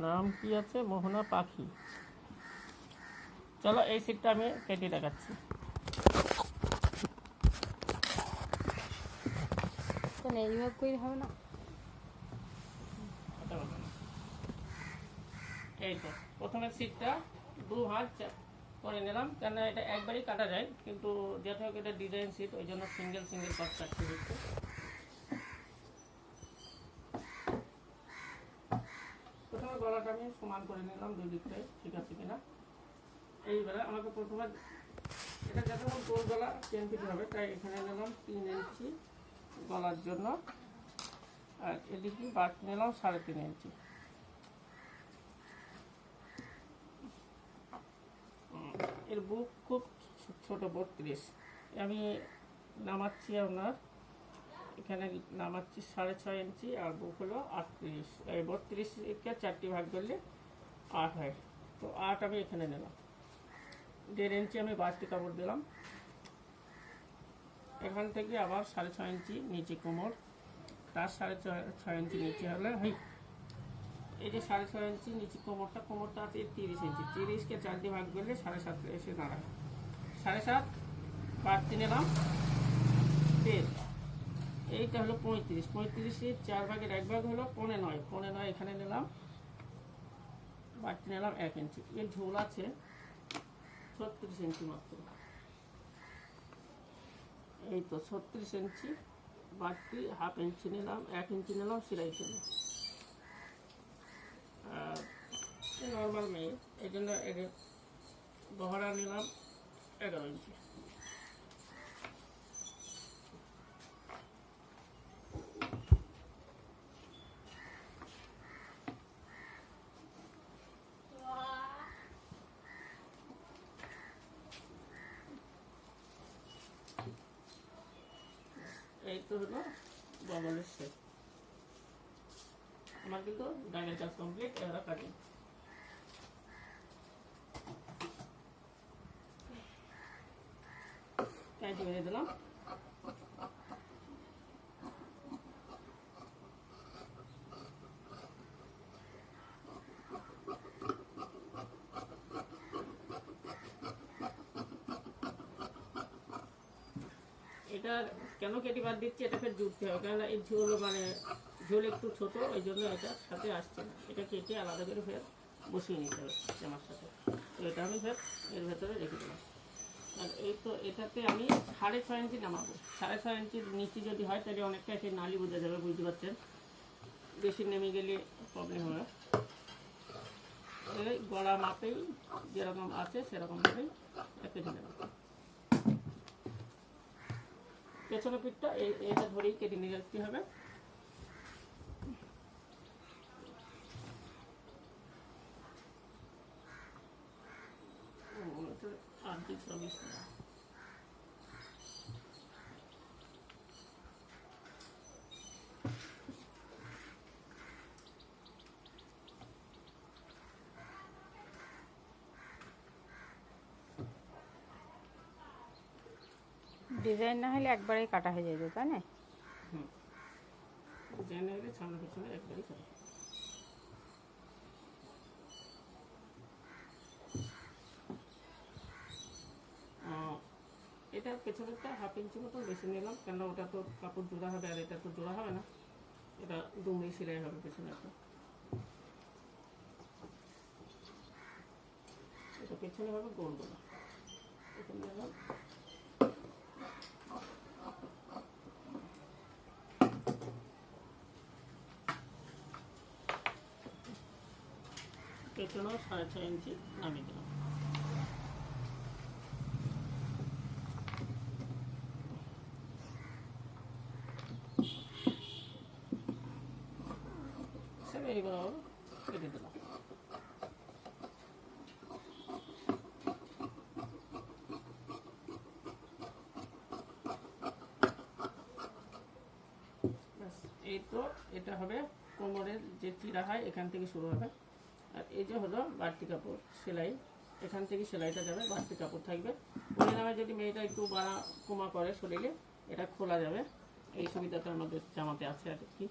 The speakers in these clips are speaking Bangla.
নাম কি আছে? মোহনা পাখি। চলো এই সিটটা আমি কেটে দেখাচ্ছি। এইভাবে করে হবে না। এই তো প্রথমে সিটটা 2 হাত করে নিলাম, কেন এটা একবারই কাটা যায়, কিন্তু যেহেতু এটা ডিজাইন সিট ওই জন্য সিঙ্গেল সিঙ্গেল পার্ট কাটতে হচ্ছে। প্রথমে গলাটা আমি সমান করে নিলাম দুই দিকটাই, ঠিক আছে কিনা। এইবারে আমাকে প্রথমে এটা যাতে আমার গোল গলা 10 ফিট হবে, তাই এখানে নিলাম 3 ইঞ্চি গলার জন্য, আর এদিকে বাট নিলাম 3.5 ইঞ্চি। এর বুক খুব ছোট 32, আমি নামাচ্ছি আপনার এখানে নামাচ্ছি 6.5 ইঞ্চি, আর বুক হলো 38। এই 32কে 4টি ভাগ করলে 8 হয়, তো 8 আমি এখানে নিলাম। 1.5 ইঞ্চি আমি বাড়তি কাপড় দিলাম। এখান থেকে আবার 6.5 ইঞ্চি নিচে কোমর, তার 6.5 ইঞ্চি নিচে হলে হয়। এই যে 6.5 ইঞ্চি নিচে কোমরটা আছে 30 ইঞ্চি, 30কে 4টি ভাগ করলে 7.5 এসে দাঁড়ায়। 7.5 বাড়তি নিলাম 10, এইটা হলো 35। 35 4 ভাগের 1 ভাগ হলো 9.5। 9.5 এখানে নিলাম, বাড়তি নিলাম 1 ইঞ্চি। এর ঝোল আছে 36 ইঞ্চি মাত্র। এই তো 36 ইঞ্চি, বাড়তি হাফ ইঞ্চি নিলাম, 1 ইঞ্চি নিলাম সেলাই জন্য। আর নর্মাল মেয়ে এই জন্য গহরা নিলাম 11 ইঞ্চি। এই তো হলো বগলের শেপ। আমার কিন্তু ডাইনের কাজ কমপ্লিট, এরা কাটিং। কাঁচি বেঁধে দিলাম। এটা কেন কেটে বাদ দিচ্ছি, এটা ফের জুড়তে হবে, কেননা এই ঝোল ঝোল একটু ছোট, ওই জন্য এটার সাথে আসছে না। এটা কেটে আলাদা করে ফের বসিয়ে নিতে হবে জামার সাথে। তো এটা আমি ফের এর ভেতরে রেখে দিলাম। আর এই তো এটাতে আমি 6.5 ইঞ্চি নামাবো। 6.5 ইঞ্চির নিচে যদি হয় তাহলে অনেকটা এসে নালি বোঝা যাবে, বুঝতে পারছেন। বেশি নেমে গেলে প্রবলেম হবে। এই গলা মাপেই যেরকম আছে সেরকমভাবেই কেটে নেব। পেছনের পিঠটা এটা ধরেই কেটে নিয়ে যেতে হবে। ডিজাইন না হলে একবারেই কাটা হয়ে যাবে, তাই না? ডিজাইন হলে সামনে পিছনে একবারই কাটা। এটা পেছনেরটা হাফ ইঞ্চি মতো বেশি নিলাম, কেন ওটা তো কাপড় জোড়া হবে, আর এটা তো জোড়া হবে না, এটা দুমড়ি সেলাই হবে পেছনেরটা। এটা পেছনে হবে গোল গোলা। এখানে নিলাম পেছনেও 6.5 ইঞ্চি নামিয়ে দিলাম। এইগুলো কেটে দিলাম। এই তো এটা হবে কোমরের যে চিরা হয় এখান থেকে শুরু হবে। আর এই যে হলো বাড়তি কাপড় সেলাই, এখান থেকে সেলাইটা যাবে, বাড়তি কাপড় থাকবে। পরিণামে যদি মেয়েটা একটু বাড়া কমা করে শরীরে, এটা খোলা যাবে। এই সুবিধাটা আমাদের জামাতে আছে আর কি।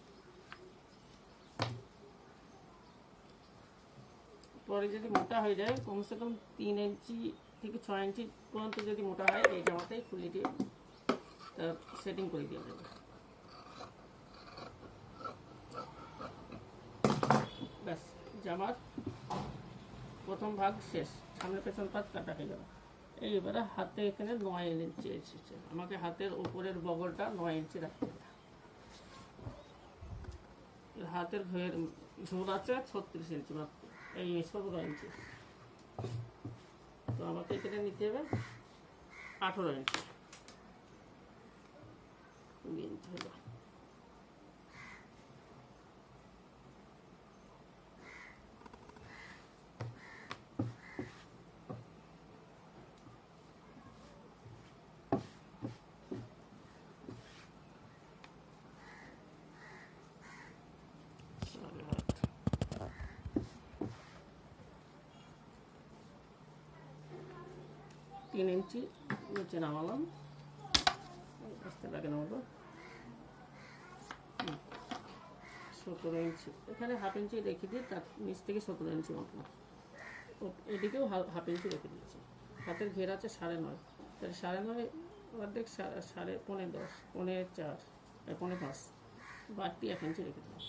পরে যদি মোটা হয়ে যায় কমসে কম 3 ইঞ্চি থেকে 6 ইঞ্চি পর্যন্ত যদি মোটা হয় এই জামাটাই খুলে দিয়ে সেটিং করে দেওয়া যাবে। ব্যাস, জামার প্রথম ভাগ শেষ, সামনে পেছন পাত কাটা হয়ে গেল। এইবারে হাতে এখানে 9 ইঞ্চি এসেছে, আমাকে হাতের উপরের বগলটা 9 ইঞ্চি রাখতে হবে। হাতের ঝোল আছে 36 ইঞ্চি মাত্র, এই 17 ইঞ্চি, তো আমাকে এখানে নিতে হবে 18 ইঞ্চি, 2 ইঞ্চি হলো। তিন ইঞ্চি নিচে নামালাম, আসতে লাগে না মতো 17 ইঞ্চি, এখানে হাফ ইঞ্চি রেখে দিয়ে তার নিচ থেকে 17 ইঞ্চি মতো, এদিকেও হাফ ইঞ্চি রেখে দিয়েছি। হাতের ঘের আছে 9.5, তাহলে 9.5 অর্ধেক 5.5, 10, 4, 5.5, বাড়তি 1 ইঞ্চি রেখে দিলাম।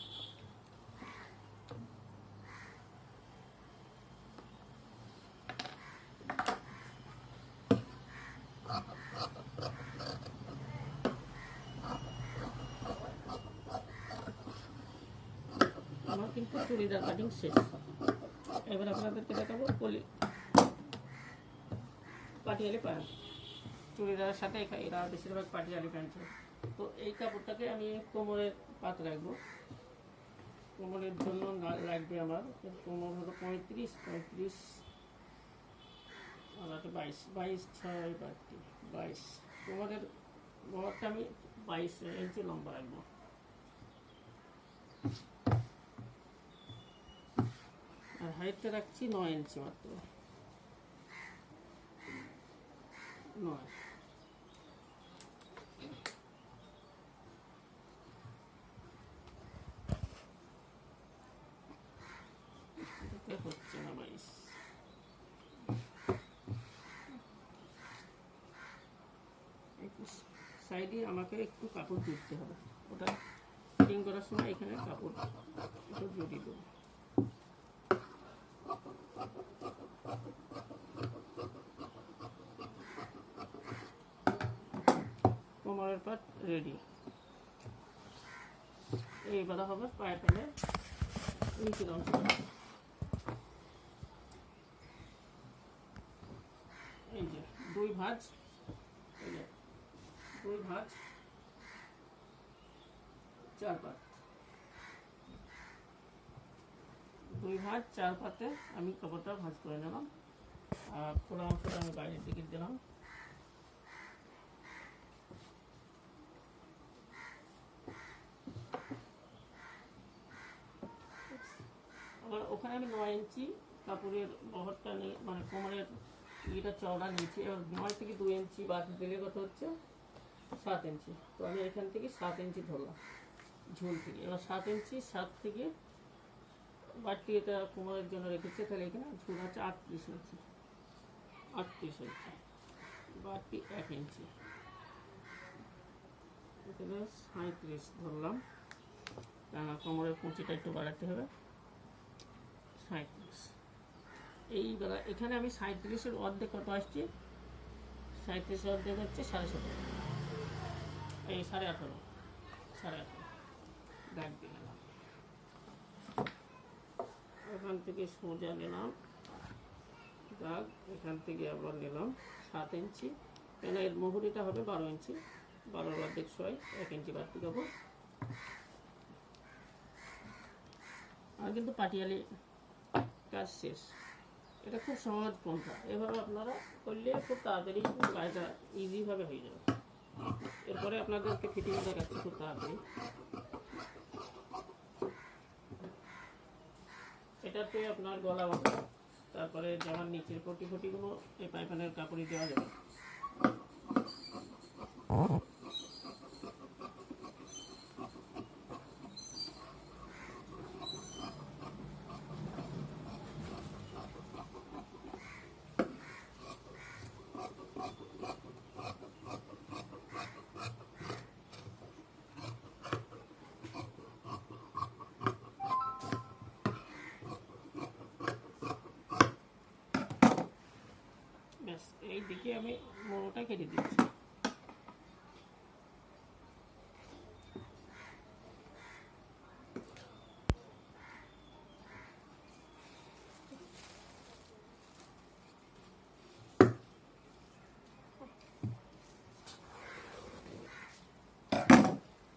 আমার কিন্তু চুড়িদার কাটিং শেষ। এবার আপনাদেরকে দেখাবো পাটিয়ালি প্যান্ট। চুড়িদারের সাথে এরা বেশিরভাগ পাটিয়ালি প্যান্ট। তো এই কাপড়টাকে আমি কোমরের পাত রাখবো। কোমরের জন্য লাগবে আমার কোমর হলো 35 আর 22, 6 বাড়তি 22। কোমরের বহরটা আমি 22 ইঞ্চি লম্বা রাখবো। আর হাইটটা রাখছি 9 ইঞ্চি মাত্র, 9। হচ্ছে না 22। সাইডে আমাকে একটু কাপড় জুড়তে হবে, ওটা ফিটিং করার সময় এখানে কাপড় একটু জুড়িয়ে দেবো। কোমরের পাট রেডি। এইবার হবে পায়ে পেলে নিচের অংশ। এই যে 2 ভাঁজ, এই যে 2 ভাঁজ 4 পাত, 2 ভাঁজ 4 পাতে আমি কাপড়টা ভাঁজ করে নিলাম। আর খোলা অংশটা আমি বাইরের দিকে দিলাম। আবার ওখানে আমি 9 ইঞ্চি কাপড়ের বহরটা নিয়ে, মানে কোমরের ইটা চওড়া নিয়েছি। এবার 9 থেকে 2 ইঞ্চি বাদ দিলে কত হচ্ছে 7 ইঞ্চি। তো আমি এখান থেকে 7 ইঞ্চি ধরলাম ঝুল থেকে। এবার 7 ইঞ্চি 7 থেকে বাড়তি এটা কোমরের জন্য রেখেছি, তাহলে এখানে ঝুল আছে 38 ইঞ্চি, 38 ইঞ্চি বাড়তি 1 ইঞ্চি, এখানে 37 ধরলাম, কেননা কোমরের কুঁচিটা একটু বাড়াতে হবে। 37। এইবার এখানে আমি 37-এর অর্ধেক কত আসছে, 37-এর অর্ধেক হচ্ছে 17.5, এই 18.5 দাগ দিয়ে নিলাম। এখান থেকে সোজা নিলাম দাগ, এখান থেকে আবার নিলাম 7 ইঞ্চি, কেন এর মুহুরিটা হবে 12 ইঞ্চি, 12-এর অর্ধেক 6, 1 ইঞ্চি বাড়তি কাপড়। আর কিন্তু পাটিয়ালি কাজ শেষ। এটা খুব সহজ পন্থা, এভাবে আপনারা করলে খুব তাড়াতাড়ি কাজটা ইজিভাবে হয়ে যাবে। এরপরে আপনাদেরকে ফিটিং দেখাচ্ছি খুব তাড়াতাড়ি। এটাতে আপনার গলা বাঁধা, তারপরে জামার নিচের পটিগুলো এই পাইপানের কাপড়ে দেওয়া যাবে। এদিকে আমি মোড়োটা কেটে দিচ্ছি।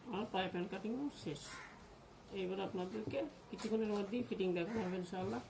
আমার পাইপ অ্যান্ড কাটিং শেষ। এইবার আপনাদেরকে কিছুক্ষণের মধ্যেই ফিটিং দেখানো হবে ইনশাআল্লাহ।